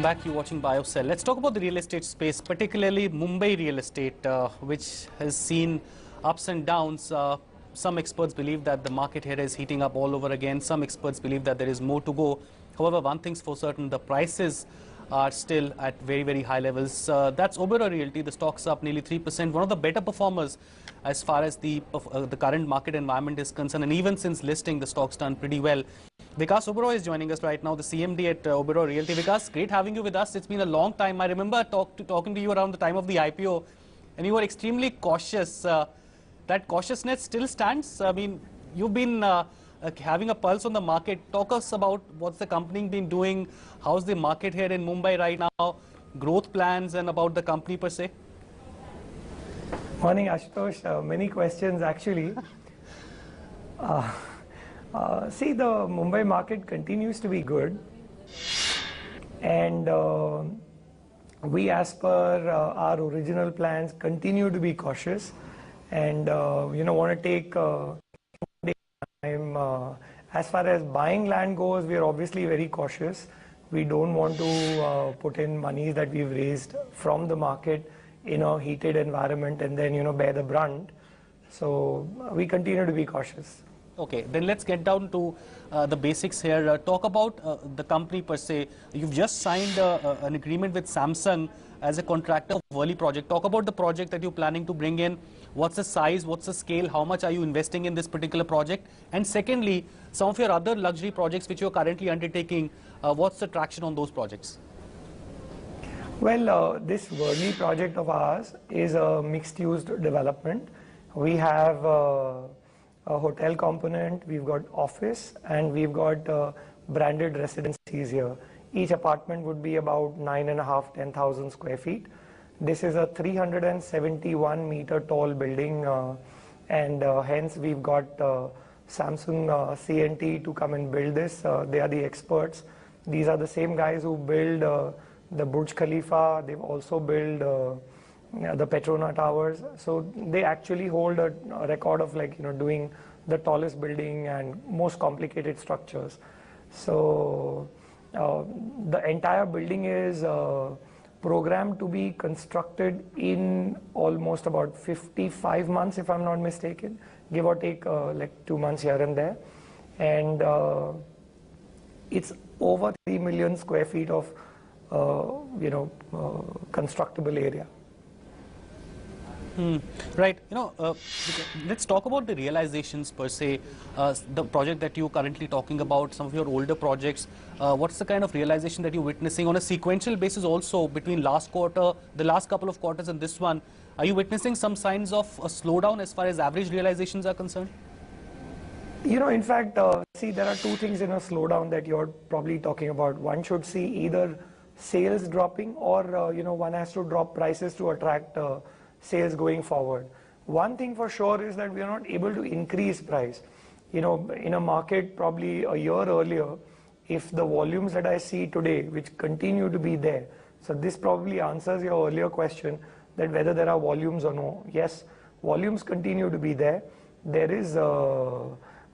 Welcome back. You're watching BioCell. Let's talk about the real estate space, particularly Mumbai real estate, which has seen ups and downs. Some experts believe that the market here is heating up all over again. Some experts believe that there is more to go. However, one thing's for certain, the prices are still at very, very high levels. That's Oberoi Realty. The stock's up nearly 3%. One of the better performers as far as the current market environment is concerned. And even since listing, the stock's done pretty well. Vikas Oberoi is joining us right now, the CMD at Oberoi Realty. Vikas, great having you with us. It's been a long time. I remember talking to you around the time of the IPO, and you were extremely cautious. That cautiousness still stands. I mean, you've been having a pulse on the market. Talk us about what's the company been doing, how's the market here in Mumbai right now, growth plans, and about the company per se. Morning, Ashutosh. Many questions actually. See, the Mumbai market continues to be good, and we, as per our original plans, continue to be cautious, and want to take time. As far as buying land goes, we are obviously very cautious. We don't want to put in money that we've raised from the market in a heated environment and then bear the brunt. So we continue to be cautious. Okay, then let's get down to the basics here. Talk about the company per se. You've just signed an agreement with Samsung as a contractor of Worli project. Talk about the project that you're planning to bring in. What's the size? What's the scale? How much are you investing in this particular project? And secondly, some of your other luxury projects which you're currently undertaking, what's the traction on those projects? Well, this Worli project of ours is a mixed-use development. We have a hotel component, we've got office, and we've got branded residencies here. Each apartment would be about 9,500 to 10,000 square feet. This is a 371 meter tall building, and hence we've got Samsung C&T to come and build this. They are the experts. These are the same guys who build the Burj Khalifa. They've also built the Petronas Towers. So they actually hold a record of doing the tallest building and most complicated structures. So the entire building is programmed to be constructed in almost about 55 months, if I'm not mistaken, give or take 2 months here and there. And it's over 3 million square feet of constructible area. Right. Let's talk about the realizations per se. The project that you're currently talking about, some of your older projects, what's the kind of realization that you're witnessing on a sequential basis also between last quarter, the last couple of quarters and this one? Are you witnessing some signs of a slowdown as far as average realizations are concerned? In fact, see, there are two things in a slowdown that you're probably talking about. One should see either sales dropping or, one has to drop prices to attract sales going forward. One thing for sure is that we are not able to increase price. In a market probably a year earlier, if the volumes that I see today, which continue to be there, so this probably answers your earlier question that whether there are volumes or no. Yes, volumes continue to be there. There is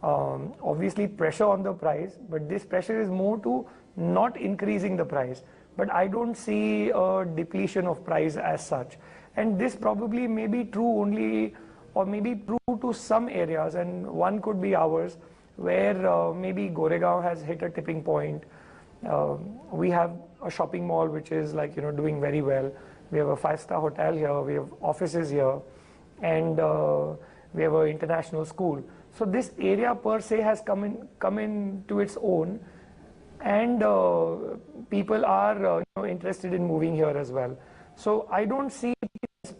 obviously pressure on the price, but this pressure is more to not increasing the price. But I don't see a depletion of price as such. And this probably may be true only, or maybe true to some areas, and one could be ours, where maybe Goregaon has hit a tipping point. We have a shopping mall which is doing very well. We have a 5-star hotel here, we have offices here, and we have an international school. So this area per se has come into its own, and people are interested in moving here as well. So I don't see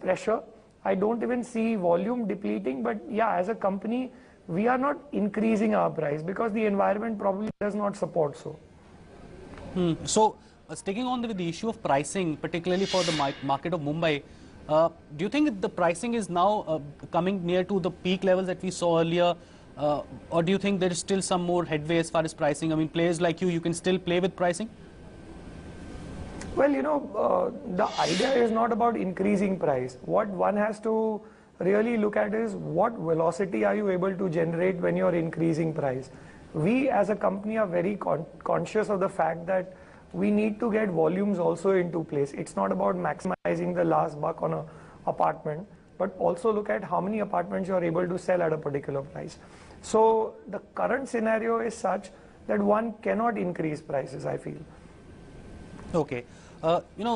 pressure. I don't even see volume depleting, but yeah, as a company, we are not increasing our price because the environment probably does not support so. So, sticking on with the issue of pricing, particularly for the market of Mumbai, do you think the pricing is now coming near to the peak levels that we saw earlier, or do you think there is still some more headway as far as pricing? I mean, players like you can still play with pricing? Well, the idea is not about increasing price. What one has to really look at is what velocity are you able to generate when you're increasing price. We as a company are very conscious of the fact that we need to get volumes also into place. It's not about maximizing the last buck on an apartment, but also look at how many apartments you are able to sell at a particular price. So the current scenario is such that one cannot increase prices, I feel. Okay.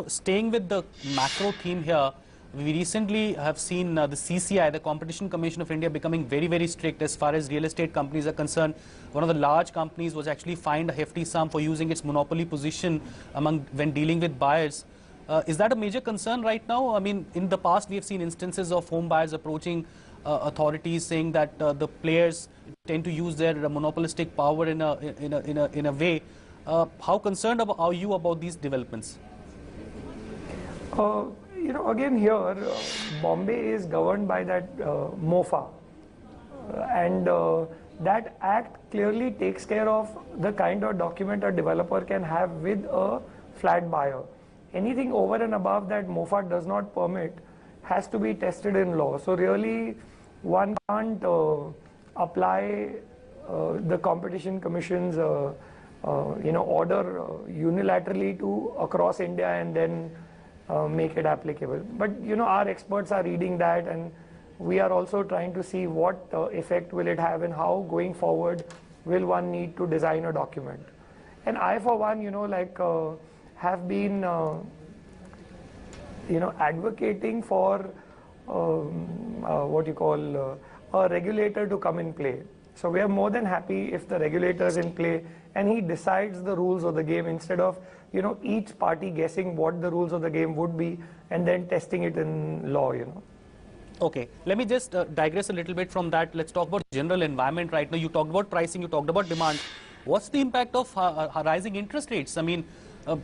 Staying with the macro theme here, we recently have seen the CCI, the Competition Commission of India, becoming very, very strict as far as real estate companies are concerned. One of the large companies was actually fined a hefty sum for using its monopoly position when dealing with buyers. Is that a major concern right now? I mean, in the past, we have seen instances of home buyers approaching authorities saying that the players tend to use their monopolistic power in a way. How concerned are you about these developments? Again here, Bombay is governed by that MOFA, and that act clearly takes care of the kind of document a developer can have with a flat buyer. Anything over and above that MOFA does not permit has to be tested in law. So really, one can't apply the Competition Commission's order unilaterally to across India and then make it applicable. But our experts are reading that, and we are also trying to see what effect will it have and how going forward will one need to design a document. And I, for one, have been advocating for a regulator to come in play. So we are more than happy if the regulator is in play and he decides the rules of the game instead of each party guessing what the rules of the game would be and then testing it in law. Okay, let me just digress a little bit from that. Let's talk about general environment right now. You talked about pricing, you talked about demand. What's the impact of rising interest rates? I mean,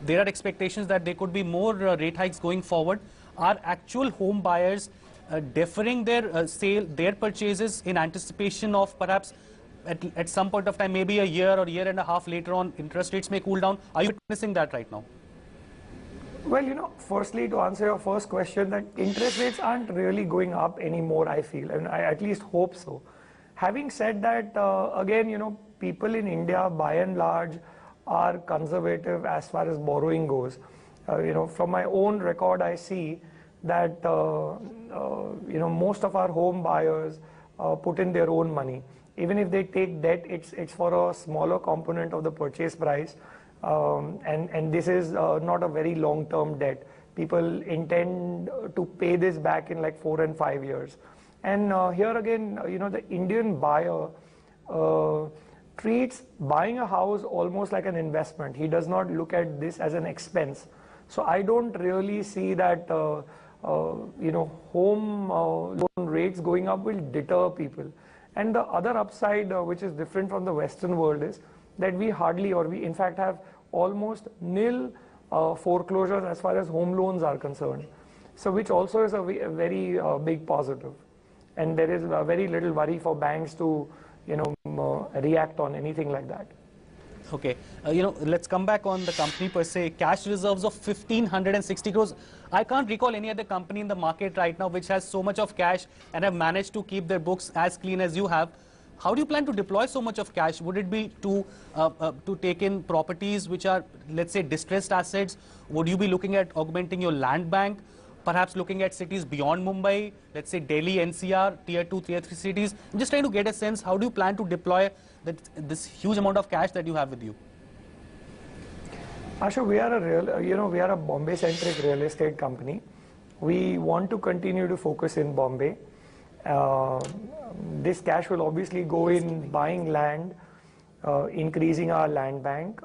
there are expectations that there could be more rate hikes going forward. Are actual home buyers deferring their purchases in anticipation of perhaps at some point of time, maybe a year or year and a half later on, interest rates may cool down? Are you witnessing that right now? Well, firstly, to answer your first question, that interest rates aren't really going up anymore, I feel, and I at least hope so. Having said that, again, people in India, by and large, are conservative as far as borrowing goes. From my own record, I see that, most of our home buyers put in their own money. Even if they take debt, it's for a smaller component of the purchase price. And this is not a very long-term debt. People intend to pay this back in like 4 and 5 years. And here again, the Indian buyer treats buying a house almost like an investment. He does not look at this as an expense. So I don't really see that, home loan rates going up will deter people. And the other upside, which is different from the Western world, is that we in fact have almost nil foreclosures as far as home loans are concerned. So which also is a very big positive. And there is very little worry for banks to, react on anything like that. Okay, let's come back on the company per se. Cash reserves of 1,560 crores. I can't recall any other company in the market right now which has so much of cash and have managed to keep their books as clean as you have. How do you plan to deploy so much of cash? Would it be to take in properties which are, let's say, distressed assets? Would you be looking at augmenting your land bank? Perhaps looking at cities beyond Mumbai, let's say Delhi, NCR, tier 2, tier 3 cities. I'm just trying to get a sense, how do you plan to deploy this huge amount of cash that you have with you? Ashu, we are a Bombay-centric real estate company. We want to continue to focus in Bombay. This cash will obviously go in buying land, increasing our land bank,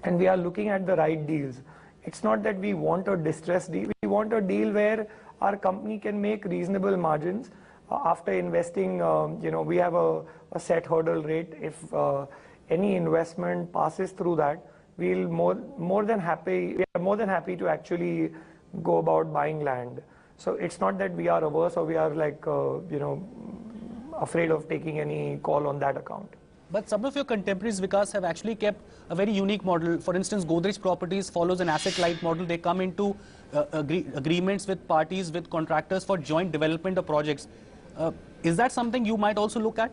and we are looking at the right deals. It's not that we want a distressed deal. We want a deal where our company can make reasonable margins after investing. We have a set hurdle rate. If any investment passes through that, we are more than happy to actually go about buying land. So it's not that we are averse or we are afraid of taking any call on that account. But some of your contemporaries, Vikas, have actually kept a very unique model. For instance, Godrej Properties follows an asset-light model. They come into agreements with parties, with contractors for joint development of projects. Is that something you might also look at?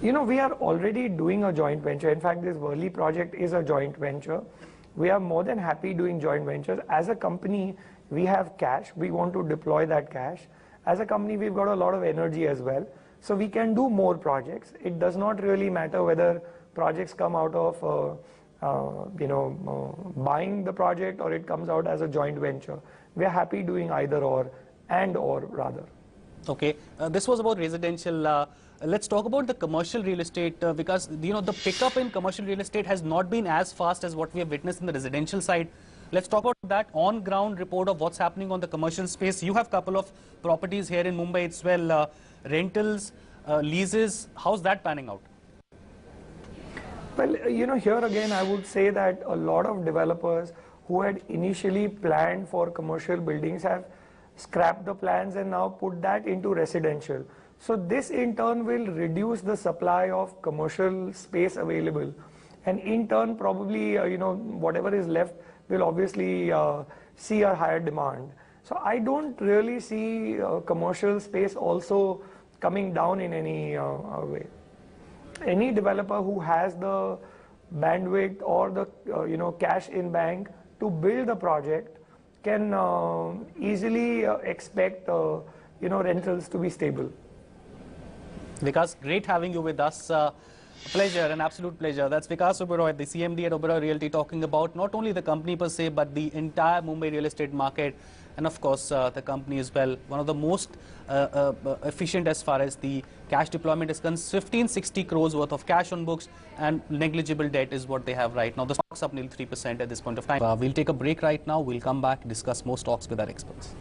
You know, we are already doing a joint venture. In fact, this Worli project is a joint venture. We are more than happy doing joint ventures. As a company, we have cash. We want to deploy that cash. As a company, we've got a lot of energy as well. So we can do more projects. It does not really matter whether projects come out of buying the project or it comes out as a joint venture. We are happy doing either or, and or rather. Okay, this was about residential. Let's talk about the commercial real estate because the pickup in commercial real estate has not been as fast as what we have witnessed in the residential side. Let's talk about that on-ground report of what's happening on the commercial space. You have a couple of properties here in Mumbai as well, rentals, leases. How's that panning out? Well, here again, I would say that a lot of developers who had initially planned for commercial buildings have scrapped the plans and now put that into residential. So this in turn will reduce the supply of commercial space available, and in turn probably whatever is left will obviously see a higher demand. So I don't really see commercial space also coming down in any way. Any developer who has the bandwidth or the cash in bank to build the project can easily expect rentals to be stable. Vikas, great having you with us. Pleasure, an absolute pleasure. That's Vikas Oberoi, the CMD at Oberoi Realty, talking about not only the company per se, but the entire Mumbai real estate market, and of course the company as well. One of the most efficient as far as the cash deployment is concerned. 1560 crores worth of cash on books and negligible debt is what they have right now. The stock's up nearly 3% at this point of time. We'll take a break right now. We'll come back, discuss more stocks with our experts.